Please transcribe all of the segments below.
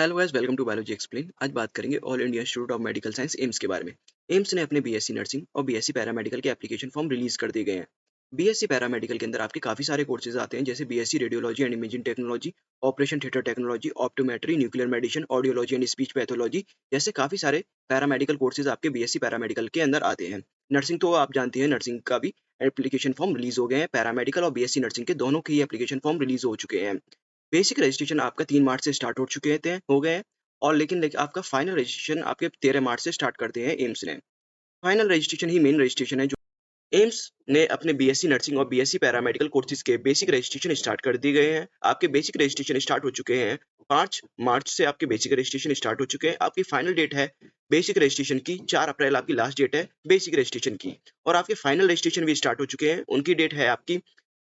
Hello guys, welcome to biology explain. आज बात करेंगे all India institute of medical science AIIMS के बारे में। एम्स ने अपने बीएससी नर्सिंग और बीएससी पैरामेडिकल के एप्लीकेशन फॉर्म रिलीज कर दिए गए हैं। बीएससी पैरामेडिकल के अंदर आपके काफी सारे कोर्सेज आते हैं, जैसे BSc radiology and imaging technology, operation theatre technology, optometry, nuclear medicine, audiology and speech pathology. जैसे काफी सारे पैरामेडिकल कोर्सेज आपके बीएससी पैरामेडिकल के अंदर आते हैं। नर्सिंग तो आप जानते हैं, नर्सिंग का भी एप्लीकेशन फॉर्म रिलीज हो गए हैं। पैरामेडिकल और बीएससी नर्सिंग के दोनों के ही एप्लीकेशन फॉर्म रिलीज हो चुके हैं। बेसिक रजिस्ट्रेशन आपका 3 मार्च से स्टार्ट हो गए हैं। और लेकिन आपका फाइनल रजिस्ट्रेशन आपके 13 मार्च से स्टार्ट करते हैं एम्स ने। फाइनल रजिस्ट्रेशन ही मेन रजिस्ट्रेशन है। जो एम्स ने अपने बीएससी नर्सिंग और बीएससी पैरामेडिकल कोर्सेज के बेसिक रजिस्ट्रेशन स्टार्ट कर दिए गए हैं। आपके बेसिक रजिस्ट्रेशन स्टार्ट हो चुके हैं। 5 मार्च से आपके बेसिक रजिस्ट्रेशन स्टार्ट हो चुके हैं। आपकी फाइनल डेट है बेसिक रजिस्ट्रेशन की 4 अप्रैल आपकी लास्ट डेट है बेसिक रजिस्ट्रेशन की। और आपके फाइनल रजिस्ट्रेशन भी स्टार्ट हो चुके हैं। उनकी डेट है आपकी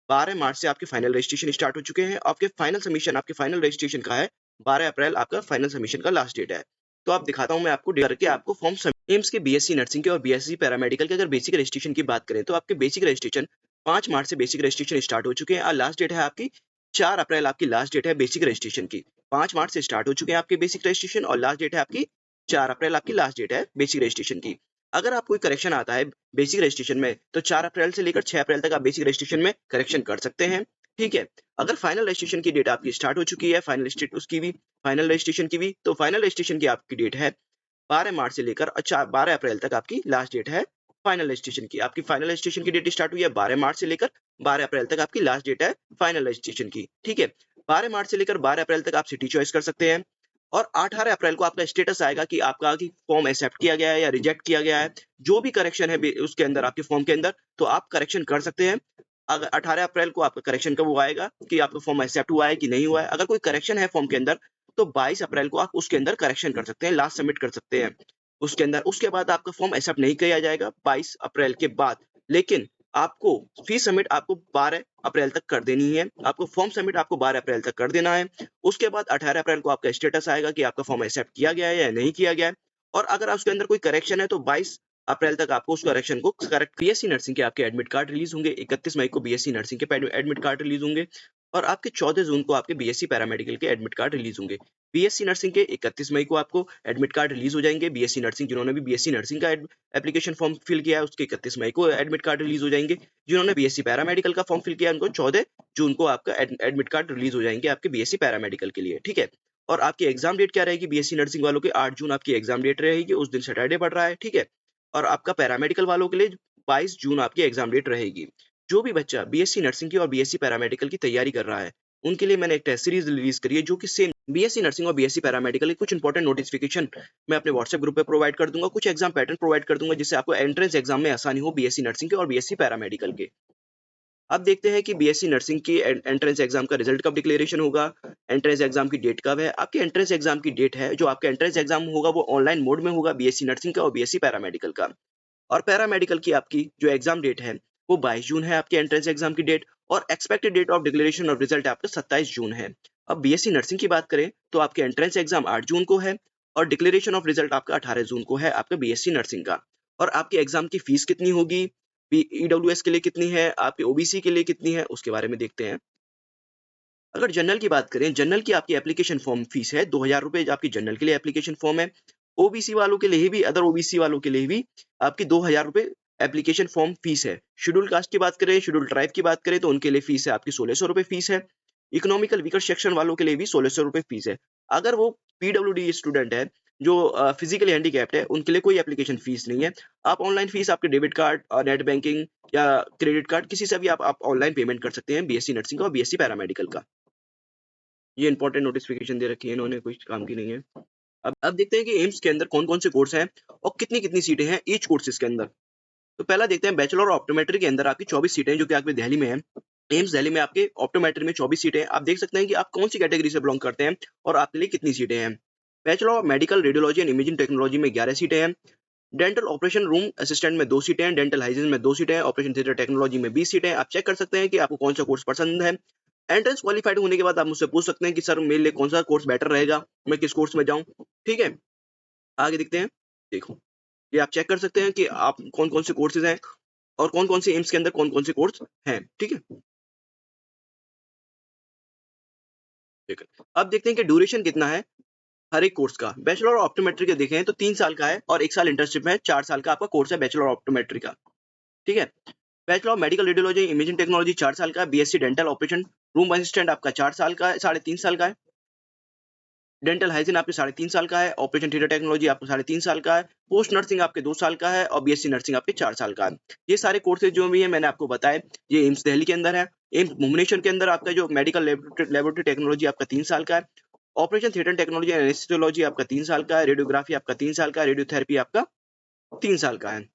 12 मार्च से आपके फाइनल रजिस्ट्रेशन स्टार्ट हो चुके हैं। आपके फाइनल सबमिशन आपके फाइनल रजिस्ट्रेशन का है 12 अप्रैल आपका फाइनल सबमिशन का लास्ट डेट है। तो आप दिखाता हूं मैं आपको करके आपको फॉर्म। एम्स के बीएससी नर्सिंग के और बीएससी पैरामेडिकल के अगर बेसिक रजिस्ट्रेशन की बात करें तो आपके बेसिक रजिस्ट्रेशन 5 मार्च से बेसिक रजिस्ट्रेशन स्टार्ट हो चुके हैं और लास्ट डेट है आपकी 4 अप्रैल आपकी लास्ट डेट है बेसिक रजिस्ट्रेशन की। 5 मार्च से स्टार्ट हो चुके हैं आपके बेसिक रजिस्ट्रेशन और लास्ट डेट है आपकी 4 अप्रैल आपकी लास्ट डेट है बेसिक रजिस्ट्रेशन की। अगर आप कोई करेक्शन आता है बेसिक रजिस्ट्रेशन में तो 4 अप्रैल से लेकर 6 अप्रैल तक आप बेसिक रजिस्ट्रेशन में करेक्शन कर सकते हैं। ठीक है। अगर फाइनल रजिस्ट्रेशन की डेट आपकी स्टार्ट हो चुकी है, फाइनल रजिस्ट्रेशन की भी, तो फाइनल रजिस्ट्रेशन की आपकी डेट है 12 मार्च से लेकर 12 अप्रैल तक आपकी लास्ट डेट है फाइनल रजिस्ट्रेशन की। आपकी फाइनल रजिस्ट्रेशन की डेट स्टार्ट हुई है 12 मार्च से लेकर 12 अप्रैल तक आपकी लास्ट डेट है फाइनल रजिस्ट्रेशन की। ठीक है। 12 मार्च से लेकर 12 अप्रैल तक आप सिटी चॉइस कर सकते हैं और 18 अप्रैल को आपका स्टेटस आएगा कि आपका कि फॉर्म एक्सेप्ट किया गया है या रिजेक्ट किया गया है। जो भी करेक्शन है उसके अंदर आपके फॉर्म के अंदर, तो आप करेक्शन कर सकते हैं। अगर 18 अप्रैल को आपका करेक्शन कब वो आएगा कि आपका फॉर्म एक्सेप्ट हुआ है कि नहीं हुआ है। अगर कोई करेक्शन है फॉर्म के अंदर तो 22 अप्रैल को आप उसके अंदर करेक्शन कर सकते हैं, लास्ट सबमिट कर सकते हैं उसके अंदर। उसके बाद आपका फॉर्म एक्सेप्ट नहीं किया जाएगा 22 अप्रैल के बाद। लेकिन आपको फीस सबमिट आपको 12 अप्रैल तक कर देनी है। आपको फॉर्म सबमिट आपको 12 अप्रैल तक कर देना है। उसके बाद 18 अप्रैल को आपका स्टेटस आएगा कि आपका फॉर्म एक्सेप्ट किया गया है या नहीं किया गया है। और अगर उसके अंदर कोई करेक्शन है तो 22 अप्रैल तक आपको उस करेक्शन को करेक्ट। बीएससी नर्सिंग के आपके एडमिट कार्ड रिलीज होंगे। 31 मई को बीएससी नर्सिंग के एडमिट कार्ड रिलीज होंगे और आपके 14 जून को आपके बीएससी पैरामेडिकल के एडमिट कार्ड रिलीज होंगे। बीएससी नर्सिंग के 31 मई को आपको एडमिट कार्ड रिलीज हो जाएंगे। बीएससी नर्सिंग जिन्होंने भी बीएससी नर्सिंग का एप्लीकेशन फॉर्म फिल किया है उसके 31 मई को एडमिट कार्ड रिलीज हो जाएंगे। जिन्होंने बीएससी पैरामेडिकल का फॉर्म फिल किया है उनको 14 जून को आपका एडमिट कार्ड रिलीज हो जाएंगे आपके बीएससी पैरामेडिकल के लिए। ठीक है। और आपकी एग्जाम डेट क्या रहेगी? बीएससी नर्सिंग वालों के 8 जून आपकी एग्जाम डेट रहेगी। उस दिन सैटरडे पड़ रहा है। ठीक है। और आपका पैरामेडिकल वालों के लिए 22 जून आपकी एग्जाम डेट रहेगी। जो भी बच्चा बीएससी नर्सिंग की और बीएससी पैरामेडिकल की तैयारी कर रहा है उनके लिए मैंने एक टेस्ट सीरीज रिलीज करी है जो कि सेम बीएससी नर्सिंग और बीएससी पैरामेडिकल के कुछ इंपॉर्टेंट नोटिफिकेशन मैं अपने व्हाट्सएप ग्रुप पे प्रोवाइड कर दूंगा। कुछ एग्जाम पैटर्न प्रोवाइड कर दूंगा जिससे आपको एंट्रेंस एग्जाम में आसानी हो बीएससी नर्सिंग के और बीएससी पैरामेडिकल के। अब देखते हैं कि बीएससी नर्सिंग की एंट्रेंस एग्जाम का रिजल्ट कब डिक्लेरेशन होगा, एंट्रेंस एग्जाम की डेट कब है। आपके एंट्रेंस एग्जाम की डेट है जो आपका एंट्रेंस एग्जाम होगा वो ऑनलाइन मोड में होगा बीएससी नर्सिंग का और बीएससी पैरामेडिकल का। और पैरामेडिकल की आपकी जो एग्जाम डेट है वो 22 जून है आपके एंट्रेंस एग्जाम की डेट। और expected date of declaration of result आपका 27 जून है। अब बीएससी नर्सिंग की बात करें तो आपके एंट्रेंस एग्जाम 8 जून को है और डिक्लेरेशन ऑफ रिजल्ट आपका 18 जून को है आपका बीएससी नर्सिंग का। और आपके एग्जाम की फीस कितनी होगी, ईडब्ल्यूएस के लिए कितनी है, आपके ओबीसी के लिए कितनी है, उसके बारे में देखते हैं। अगर जनरल की बात करें, जनरल की आपकी एप्लीकेशन फॉर्म फीस है 2000 रुपए आपकी जनरल के लिए एप्लीकेशन फॉर्म है। ओबीसी वालों के लिए भी, अदर ओबीसी वालों के लिए भी आपकी 2000 रुपए एप्लीकेशन फॉर्म फीस है। शेड्यूल कास्ट की बात करें, शेड्यूल ट्राइब की बात करें तो उनके लिए फीस है आपकी 1600 रुपए फीस है। इकोनॉमिकल वीकर सेक्शन वालों के लिए भी 1600 रुपए फीस है। अगर वो पीडब्ल्यूडी स्टूडेंट है जो फिजिकली हैंडीकैप्ड है उनके लिए कोई एप्लीकेशन फीस नहीं है। आप ऑनलाइन फीस आपके डेबिट कार्ड और नेट बैंकिंग या क्रेडिट कार्ड किसी से भी आप ऑनलाइन पेमेंट कर सकते हैं बीएससी नर्सिंग का और बीएससी पैरामेडिकल का। ये इंपॉर्टेंट नोटिफिकेशन दे रखी है इन्होंने, कुछ काम की नहीं है। अब देखते हैं कि एम्स के अंदर कौन कौन से कोर्स हैं और कितनी कितनी सीटें हैं ईच कोर्सेज के अंदर। तो पहला देखते हैं बैचलर ऑप्टोमेट्री के अंदर आपकी 24 सीटें जो कि आपके दिल्ली में है। एम्स दिल्ली में आपके ऑप्टोमेट्री में 24 सीटें हैं। आप देख सकते हैं कि आप कौन सी कैटेगरी से बिलोंग करते हैं और आपके लिए कितनी सीटें हैं। Bachelor of medical radiology and imaging technology में 11 सीटें हैं। डेंटल ऑपरेशन रूम असिस्टेंट में 2 सीटें हैं। डेंटल हाइजीन में 2 सीटें हैं। ऑपरेशन थिएटर टेक्नोलॉजी में 20 सीटें हैं। आप चेक कर सकते हैं कि आपको कौन सा कोर्स पसंद है। एंट्रेंस क्वालिफाइड होने के बाद आप मुझसे पूछ सकते हैं कि सर मेरे लिए कौन सा कोर्स बेटर रहेगा, मैं किस कोर्स में जाऊं। ठीक है। आगे देखते हैं। देखो, ये आप चेक कर सकते हैं कि आप कौन कौन से कोर्सेज हैं और कौन कौन से एम्स के अंदर कौन कौन से कोर्स हैं। ठीक है। ठीक है। अब देखते हैं कि ड्यूरेशन कितना है हर एक कोर्स का। बैचलर ऑफ ऑप्टोमेट्री का देखें तो 3 साल का है और 1 साल इंटर्नशिप में 4 साल का आपका कोर्स है बैचलर ऑफ ऑप्टोमेट्री का, ठीक है। Bachelor of medical radiology imaging technology 4 साल का है। BSc dental operation room assistant आपका 4 साल का है, 3.5 साल का है। डेंटल हाइजीन आपके 3.5 साल का है। ऑपरेशन थिएटर टेक्नोलॉजी आपको 3.5 साल का है। पोस्ट नर्सिंग आपके 2 साल का है और बीएससी नर्सिंग आपके 4 साल का है। ये सारे कोर्सेज जो भी है मैंने आपको बताए, ये एम्स दिल्ली के अंदर है। एम्स भुवनेश्वर के अंदर आपका जो मेडिकल लेबोरेटरी टेक्नोलॉजी आपका 3 साल का है। Operation theatre technology and anaesthesiology आपका 3 साल का है। रेडियोग्राफी आपका 3 साल का है। रेडियोथेरेपी आपका 3 साल का है।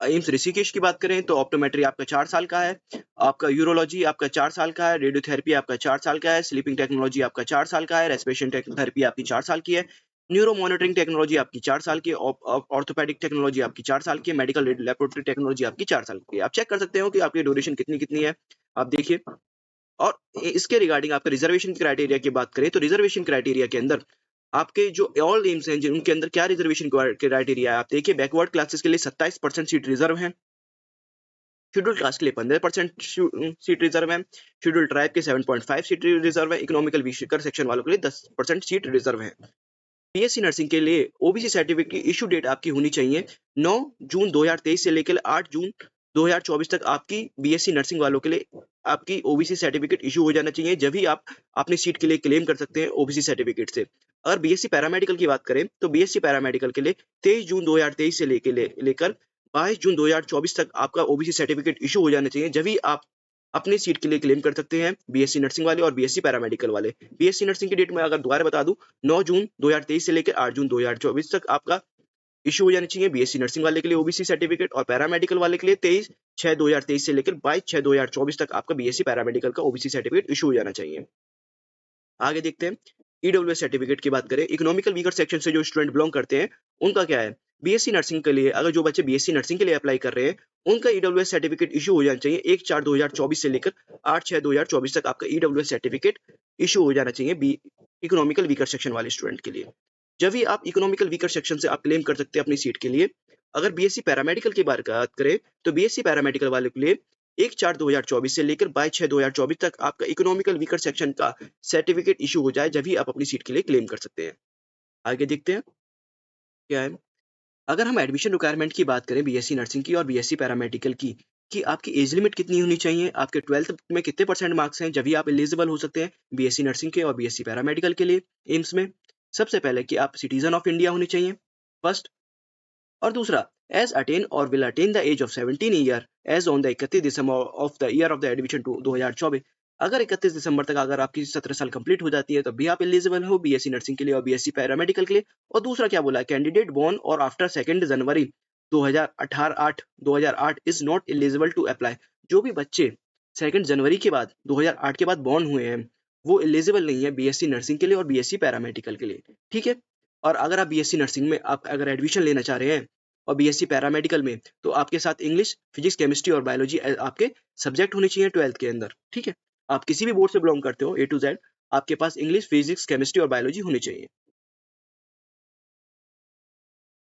एम्स ऋषिकेश की बात करें तो ऑप्टोमेट्री आपका 4 साल का है। आपका यूरोलॉजी आपका 4 साल का है। रेडियोथेरेपी आपका 4 साल का है। स्लीपिंग टेक्नोलॉजी आपका 4 साल का है। रेस्पिरेशन थेरेपी आपकी 4 साल की है। न्यूरो मॉनिटरिंग टेक्नोलॉजी आपकी 4 साल की है। ऑर्थोपेडिक टेक्नोलॉजी आपकी 4 साल की है। मेडिकल लेबोरेटरी टेक्नोलॉजी आपकी 4 साल की है। आप चेक कर सकते हो कि आपकी ड्यूरेशन कितनी कितनी है, आप देखिए। और इसके रिगार्डिंग आपके रिजर्वेशन क्राइटेरिया की बात करें तो रिजर्वेशन क्राइटेरिया के अंदर आपके जो ऑल एम्स हैं उनके अंदर क्या रिजर्वेशन क्राइटेरिया है, आप देखिए। बैकवर्ड क्लासेस के लिए 27% सीट रिजर्व है। शेड्यूल कास्ट के लिए 15% सीट रिजर्व है। शेड्यूल ट्राइब के 7.5 सीट रिजर्व है। इकोनॉमिकल वीकर सेक्शन वालों के लिए 10% सीट रिजर्व है। बीएससी नर्सिंग के लिए ओबीसी सर्टिफिकेट की इशू डेट आपकी होनी चाहिए 9 जून 2023 से लेकर 8 जून 2024 तक आपकी बीएससी नर्सिंग वालों के लिए आपकी ओबीसी सर्टिफिकेट इशू हो जाना चाहिए, जब भी आप अपनी सीट के लिए क्लेम कर सकते हैं ओबीसी सर्टिफिकेट से। अगर बीएससी पैरामेडिकल की बात करें तो बीएससी पैरामेडिकल के लिए 23 जून 2023 से लेकर 22 जून 2024 तक आपका ओबीसी सर्टिफिकेट इशू हो जाना चाहिए, जब भी आप अपनी सीट के लिए क्लेम कर सकते हैं बीएससी नर्सिंग वाले और बीएससी पैरामेडिकल वाले। बीएससी नर्सिंग की डेट में अगर दोबारा बता दूं 9 जून 2023 से लेकर 8 जून 2024 तक आपका इशू हो जाना चाहिए बीएससी नर्सिंग वाले के लिए ओबीसी सर्टिफिकेट, और पैरामेडिकल वाले के लिए 23/6/2023 से लेकर 22/6/2024 तक आपका बीएससी पैरामेडिकल का ओबीसी सर्टिफिकेट इशू हो जाना चाहिए। आगे देखते हैं ईडब्ल्यूएस सर्टिफिकेट की बात करें। इकोनॉमिकल वीकर सेक्शन से जो स्टूडेंट बिलोंग करते हैं उनका क्या है, बीएससी नर्सिंग के लिए अगर जो बच्चे बीएससी नर्सिंग के लिए अप्लाई कर रहे हैं उनका ईडब्ल्यूएस सर्टिफिकेट इशू हो जाना चाहिए 1/4/2024 से लेकर 8/6/2024 तक आपका ईडब्ल्यूएस सर्टिफिकेट इशू हो जाना चाहिए इकोनॉमिकल वीकर सेक्शन वाले स्टूडेंट के लिए। जब भी आप इकोनॉमिकल वीकर सेक्शन से आप क्लेम कर सकते हैं अपनी सीट के लिए। अगर बीएससी पैरामेडिकल की बात करें तो बीएससी पैरामेडिकल वाले के लिए 1/4/2024 से लेकर 22/6/2024 तक आपका इकोनॉमिकल वीकर सेक्शन का सर्टिफिकेट इशू हो जाए, जब भी आप अपनी सीट के लिए क्लेम कर सकते हैं। आगे देखते हैं क्या है। अगर हम एडमिशन रिक्वायरमेंट की बात करें बीएससी नर्सिंग की और बीएससी पैरामेडिकल की, कि आपकी एज लिमिट कितनी होनी चाहिए, आपके 12th में कितने परसेंट मार्क्स हैं, जब भी आप एलिजिबल हो सकते हैं बीएससी नर्सिंग के और बीएससी पैरामेडिकल के लिए एम्स में। सबसे पहले कि आप सिटीजन ऑफ इंडिया होने चाहिए फर्स्ट, और दूसरा age attain or will attain the age of 17 year age on the 31 December of the year of the admission 2024। अगर 31 दिसंबर तक अगर आपकी 17 साल कंप्लीट हो जाती है तब भी आप एलिजिबल हो बीएससी नर्सिंग के लिए और बीएससी पैरामेडिकल के लिए। और दूसरा क्या बोला, candidate born or after 2 January 2008 is not eligible to apply. जो भी बच्चे 2 जनवरी के बाद 2008 के बाद बॉर्न हुए हैं वो एलिजिबल नहीं है बीएससी नर्सिंग के लिए और बीएससी पैरामेडिकल के लिए, ठीक है। और अगर आप बीएससी नर्सिंग में आप अगर एडमिशन लेना चाह रहे हैं और बीएससी पैरामेडिकल में, तो आपके साथ इंग्लिश, फिजिक्स, केमिस्ट्री और बायोलॉजी आपके सब्जेक्ट होने चाहिए 12th के अंदर, ठीक है। आप किसी भी बोर्ड से बिलोंग करते हो A to Z, आपके पास इंग्लिश, फिजिक्स, केमिस्ट्री और बायोलॉजी होनी चाहिए।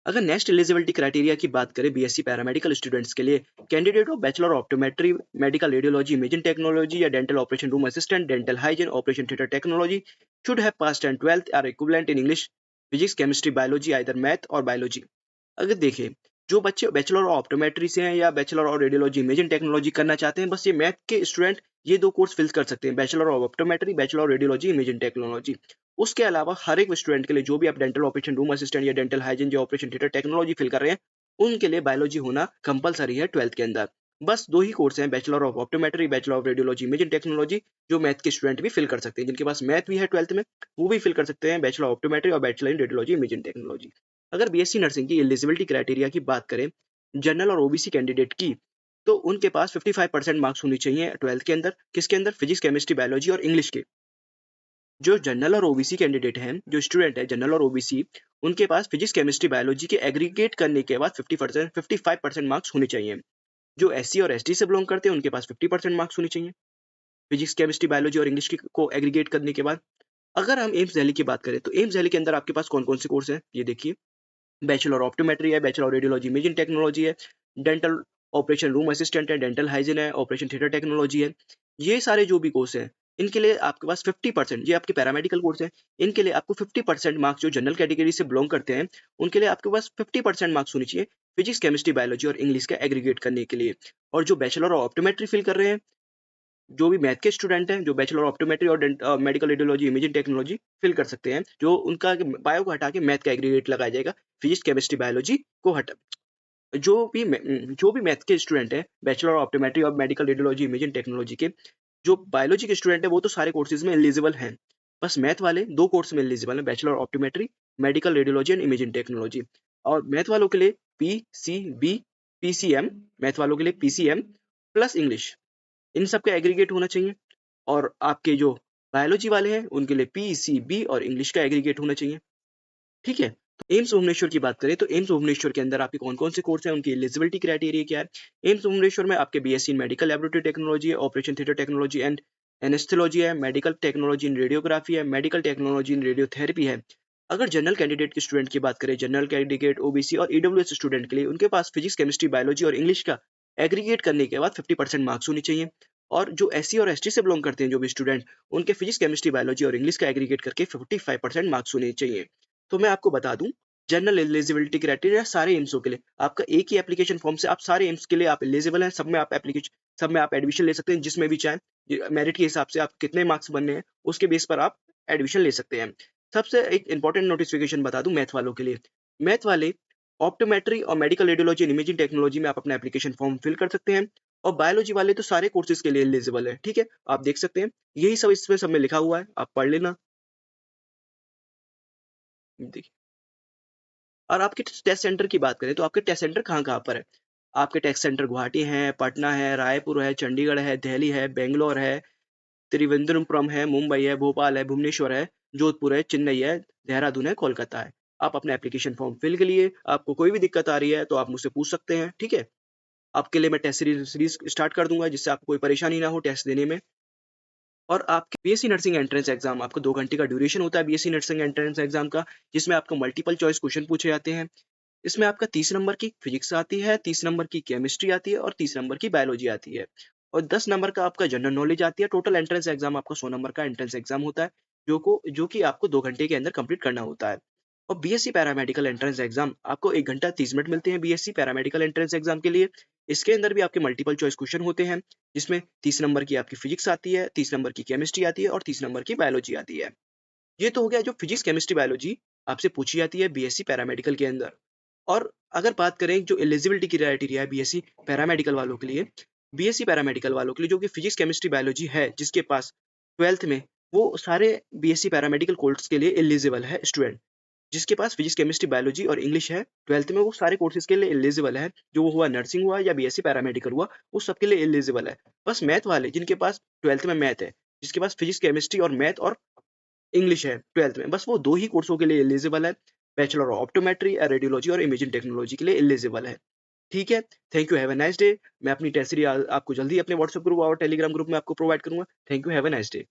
अगर नेक्स्ट एलिजिबिलिटी क्राइटेरिया की बात करें बीएससी पैरामेडिकल स्टूडेंट्स के लिए, candidate of bachelor of optometry, medical radiology, imaging technology या dental operation room assistant, dental hygiene, operation theatre technology should have passed 12th or equivalent in English, physics, chemistry, biology, either math और biology. अगर देखें जो बच्चे bachelor of optometry से हैं या bachelor of radiology imaging technology करना चाहते हैं, बस ये मैथ के स्टूडेंट ये 2 कोर्स फिल कर सकते हैं, bachelor of optometry, bachelor of radiology imaging technology. उसके अलावा हर एक स्टूडेंट के लिए जो भी आप डेंटल ऑपरेशन रूम असिस्टेंट या डेंटल हाइजीन या ऑपरेशन थिएटर टेक्नोलॉजी फिल कर रहे हैं उनके लिए बायोलॉजी होना कंपलसरी है 12th के अंदर। बस 2 ही कोर्स हैं, bachelor of optometry, bachelor of radiology imaging technology, जो मैथ के स्टूडेंट भी फिल कर सकते हैं। जिनके पास मैथ भी है 12th में वो भी फिल कर सकते हैं बैचलर ऑफ ऑप्टोमेट्री और bachelor in radiology imaging technology. अगर बीएससी नर्सिंग की एलिजिबिलिटी क्राइटेरिया की बात करें जनरल और ओबीसी कैंडिडेट की, तो उनके पास 55% मार्क्स होनी चाहिए 12th के अंदर। किसके अंदर, फिजिक्स, केमिस्ट्री, बायोलॉजी और इंग्लिश के। जो जनरल और ओबीसी कैंडिडेट हैं, जो स्टूडेंट है जनरल और ओबीसी, उनके पास फिजिक्स, केमिस्ट्री, बायोलॉजी के एग्रीगेट करने के बाद 55% मार्क्स होने चाहिए। जो एससी और एसटी से बिलोंग करते हैं उनके पास 50% मार्क्स होनी चाहिए फिजिक्स, केमिस्ट्री, बायोलॉजी और इंग्लिश को एग्रीगेट करने के बाद। अगर हम एम्स दिल्ली की बात करें तो एम्स दिल्ली के अंदर आपके पास कौन कौन से कोर्स हैं ये देखिए। बैचलर ऑप्टोमेट्री है, बैचलर रेडियोलॉजी इमेजिंग टेक्नोलॉजी है, डेंटल ऑपरेशन रूम असिस्टेंट है, डेंटल हाइजीन है, ऑपरेशन थिएटर टेक्नोलॉजी है। ये सारे जो भी कोर्स हैं इनके लिए आपके पास 50%, ये आपके पैरामेडिकल कोर्स है, इनके लिए आपको 50% मार्क्स जो जनरल कैटेगरी से बिलोंग करते हैं, उनके लिए आपके पास 50% मार्क्स होने चाहिए फिजिक्स, केमिस्ट्री, बायोलॉजी और इंग्लिश का एग्रीगेट करने के लिए। और जो बैचलर ऑफ ऑप्टोमेट्री फिल कर रहे हैं, जो भी मैथ के स्टूडेंट हैं, जो बैचलर ऑफ ऑप्टोमेट्री और medical radiology, imaging technology fill कर सकते हैं, जो उनका बायो को हटा के मैथ का एग्रीगेट लगाया जाएगा, फिजिक्स, केमिस्ट्री, बायोलॉजी को हटा जो भी मैथ के स्टूडेंट हैं, बैचलर ऑफ ऑप्टोमेट्री और मेडिकल रेडियोलॉजी, इमेजिंग टेक्नोलॉजी के, जो बायोलॉजी के स्टूडेंट हैं, वो तो सारे कोर्सेज में एलिजिबल हैं। बस मैथ वाले 2 कोर्स में एलिजिबल हैं, bachelor of optometry, medical radiology and imaging technology. और मैथ वालों के लिए पीसीबी, पीसीएम, मैथ वालों के लिए पीसीएम प्लस इंग्लिश, इन सब का एग्रीगेट होना चाहिए। और आपके जो बायोलॉजी वाले हैं, उनके लिए पीसीबी और इंग्लिश का एग्रीगेट होना चाहिए। ठीक है? तो एम्स भुवनेश्वर की बात करें तो एम्स भुवनेश्वर के अंदर आपके कौन-कौन से कोर्स हैं, उनकी एलिजिबिलिटी क्राइटेरिया क्या है? एम्स भुवनेश्वर में आपके BSc in medical laboratory technology है, operation theatre technology and anaesthesiology है, मेडिकल टेक्नोलॉजी इन रेडियोग्राफी है, मेडिकल टेक्नोलॉजी इन रेडियोथेरेपी है। अगर जनरल कैंडिडेट के स्टूडेंट की बात करें, जनरल कैंडिडेट, ओबीसी और ईडब्ल्यूएस स्टूडेंट के लिए उनके पास फिजिक्स, केमिस्ट्री, बायोलॉजी और इंग्लिश का एग्रीगेट करने के बाद 50% मार्क्स होने चाहिए। और जो एससी और एसटी से बिलोंग करते हैं जो भी स्टूडेंट, उनके फिजिक्स, केमिस्ट्री, बायोलॉजी और इंग्लिश का एग्रीगेट करके 55% मार्क्स होने चाहिए। तो मैं आपको बता दूं, जनरल एलिजिबिलिटी क्राइटेरिया सारे एम्सों के लिए आपका एक ही एप्लीकेशन फॉर्म से आप सारे एम्स के लिए आप एलिजिबल हैं, सब में आप एडमिशन ले सकते हैं जिसमें भी चाहें। मेरिट के हिसाब से आप कितने मार्क्स बनने हैं उसके बेस पर आप एडमिशन ले सकते हैं। सबसे एक इंपॉर्टेंट नोटिफिकेशन बता दूं मैथ वालों के लिए, मैथ वाले ऑप्टोमेट्री और medical radiology and imaging technology में आप अपना एप्लीकेशन फॉर्म फिल कर सकते हैं। और बायोलॉजी वाले तो सारे कोर्सेज के लिए एलिजिबल है। ठीक है, आप देख सकते हैं, यही सब इसमें सब में लिखा हुआ है, आप पढ़ लेना। देखिए, और आपके टेस्ट सेंटर की बात करें तो आपके टेस्ट सेंटर कहाँ-कहाँ पर है? आपके टेस्ट सेंटर गुवाहाटी है, पटना है, रायपुर है, चंडीगढ़ है, दिल्ली है, बैंगलोर है, त्रिवेंद्रपुरम है, मुंबई है, भोपाल है, भुवनेश्वर है, जोधपुर है, चेन्नई है, देहरादून है, कोलकाता है। आप अपना एप्लीकेशन फॉर्म फिल करिए, आपको कोई भी दिक्कत आ रही है तो आप मुझसे पूछ सकते हैं, ठीक है? आपके लिए मैं टेस्ट सीरीज़ स्टार्ट कर दूँगा जिससे आपको कोई परेशानी ना हो टेस्ट देने में। और आपके बीएससी नर्सिंग एंट्रेंस एग्ज़ाम, आपको 2 घंटे का ड्यूरेशन होता है बीएससी नर्सिंग एंट्रेंस एग्ज़ाम का, जिसमें आपको मल्टीपल चॉइस क्वेश्चन पूछे जाते हैं। इसमें आपका 30 नंबर की फिजिक्स आती है, 30 नंबर की केमिस्ट्री आती है और 30 नंबर की बायोलॉजी आती है। और 10 नंबर का आपका जनरल नॉलेज आती है। टोटल एंट्रेंस एग्ज़ाम आपका 100 नंबर का एंट्रेंस एग्ज़ाम होता है, जो कि आपको 2 घंटे के अंदर कंप्लीट करना होता है। और बीएससी पैरामेडिकल एंट्रेंस एग्ज़ाम आपको 1 घंटा 30 मिनट मिलते हैं बीएससी पैरामेडिकल एंट्रेंस एग्ज़ाम के लिए। इसके अंदर भी आपके मल्टीपल चॉइस क्वेश्चन होते हैं, जिसमें 30 नंबर की आपकी फिजिक्स आती है, 30 नंबर की केमिस्ट्री आती है और 30 नंबर की बायोलॉजी आती है। ये तो हो गया जो फिजिक्स, केमिस्ट्री, बायोलॉजी आपसे पूछी जाती है बीएससी पैरामेडिकल के अंदर। और अगर बात करें जो एलिजिबिलिटी क्राइटेरिया है बीएससी पैरामेडिकल वालों के लिए, बीएससी पैरामेडिकल वालों के लिए जो कि फिजिक्स, केमिस्ट्री, बायोलॉजी है, जिसके पास 12th में, वो सारे बीएससी पैरामेडिकल कोर्स के लिए एलिजिबल है स्टूडेंट। जिसके पास फिजिक्स, केमिस्ट्री, बायोलॉजी और इंग्लिश है 12th में, वो सारे कोर्सेज के लिए एलिजिबल है। जो वो हुआ नर्सिंग हुआ या बीएससी पैरामेडिकल हुआ, वो सबके लिए एलिजिबल है। बस मैथ वाले जिनके पास 12th में मैथ है, जिसके पास फिजिक्स, केमिस्ट्री और मैथ और इंग्लिश है 12th में, बस वो 2 ही कोर्सों के लिए एलिजिबल है। बैचलर ऑफ ऑप्टोमेट्री, रेडियोलॉजी और इमेजिंग टेक्नोलॉजी के लिए एलिजिबल है। ठीक है? Thank you, have a nice day. मैं अपनी टेस्ट सीरीज़ आपको जल्दी अपने व्हाट्सएप ग्रुप और टेलीग्राम ग्रुप में आपको प्रोवाइड करूँगा। Thank you, have a nice day.